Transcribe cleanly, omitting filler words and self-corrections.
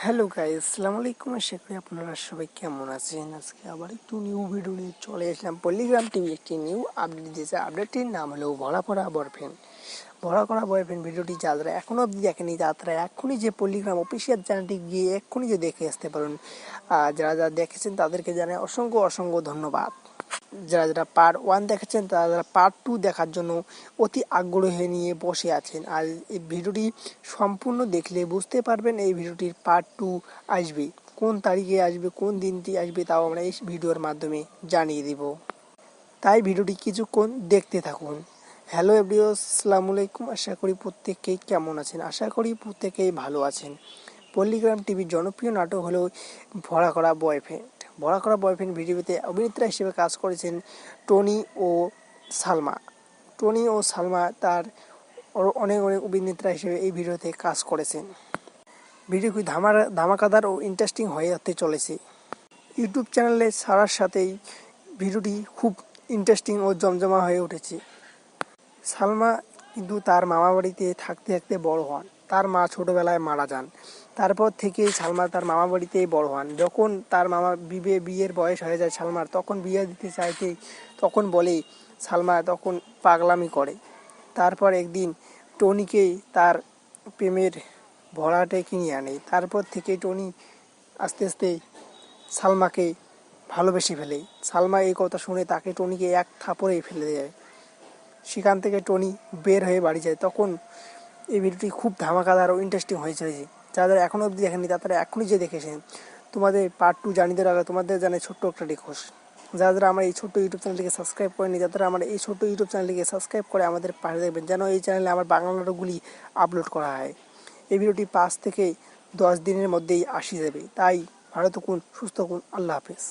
Hello guys, আসসালামু আলাইকুম। আশা করি আপনারা সবাই কেমন আছেন। আজকে আবার একটু নিউ ভিডিও নিয়ে চলে আসলাম। পল্লিগ্রাম টিভি একটি নিউ আপডেট দিয়েছে। আপডেটটির নাম হলো ভরা করা বয়ফ্রেন্ড। ভরা করা বয়ফ্রেন্ড ভিডিওটি যারা এখনও অবধি দেখেনি তারা এক্ষুনি যে পল্লিগ্রাম অফিসিয়াল চ্যানেলটি গিয়ে এক্ষুনি যে দেখে আসতে পারেন। যারা যারা দেখেছেন তাদেরকে জানাই অসংখ্য অসংখ্য ধন্যবাদ। যারা যারা পার্ট 1 দেখেছেন তারা যারা পার্ট 2 দেখার জন্য অতি আগ্রহ নিয়ে বসে আছেন। আর এই ভিডিওটি সম্পূর্ণ দেখলে বুঝতে পারবেন এই ভিডিওটির পার্ট 2 আসবে, কোন তারিখে আসবে, কোন দিনটি আসবে, তাও আমরা এই ভিডিওর মাধ্যমে জানিয়ে দেব। তাই ভিডিওটি কিছুক্ষণ দেখতে থাকুন। হ্যালো এভরিওয়ান, আসসালামু আলাইকুম। আশা করি প্রত্যেকেই কেমন আছেন। আশা করি প্রত্যেকেই ভালো আছেন। পল্লিগ্রাম টিভির জনপ্রিয় নাটক হলো ভরা করা বয়ফ্রেন্ড। ভরা করা বয়ফ্রেন্ড ভিডিওতে অভিনেত্রী হিসেবে কাজ করেছেন টনি ও সালমা। টনি ও সালমা তার অনেক অনেক অভিনেত্রী হিসেবে এই ভিডিওতে কাজ করেছেন। ভিডিও খুব ধামাকাদার ও ইন্টারেস্টিং হয়ে যেতে চলেছে। ইউটিউব চ্যানেলে ছাড়ার সাথেই ভিডিওটি খুব ইন্টারেস্টিং ও জমজমা হয়ে উঠেছে। সালমা কিন্তু তার মামা বাড়িতে থাকতে থাকতে বড় হন। তার মা ছোটবেলায় মারা যান। তারপর থেকেই সালমা তার মামা বাড়িতেই বড় হন। যখন তার মামা বিয়ের বয়স হয়ে যায় সালমার, তখন বিয়ে দিতে চাইতে তখন বলে সালমা তখন পাগলামি করে। তারপর একদিন টনিকেই তার প্রেমের ভরাটে কিনে আনে। তারপর থেকে টনি আস্তে আস্তে সালমাকে ভালোবেসে ফেলে। সালমা এই কথা শুনে তাকে টনিকে এক থাপড়েই ফেলে দেয়। সেখান থেকে টনি বের হয়ে বাড়ি যায়। তখন এই ভিডিওটি খুব ধামাকাদার ও ইন্টারেস্টিং হয়ে চলেছে। যারা এখনও অবধি দেখেনি তারা এখনই যে দেখেছেন। তোমাদের পার্ট 2 জানিয়ে দেওয়ার আগে তোমাদের জানাই ছোট্ট একটা রিকোয়েস্ট। যারা যারা আমার এই ছোট্ট ইউটিউব চ্যানেলটিকে সাবস্ক্রাইব করেনি, যারা আমার এই ছোট্ট ইউটিউব চ্যানেলটিকে সাবস্ক্রাইব করে আমাদের পাশে দেখবেন, যেন এই চ্যানেলে আমার বাংলা নাটকগুলি আপলোড করা হয়। এই ভিডিওটি 5 থেকে 10 দিনের মধ্যেই আসি যাবে। তাই ভালো থাকুন, সুস্থ থাকুন। আল্লাহ হাফেজ।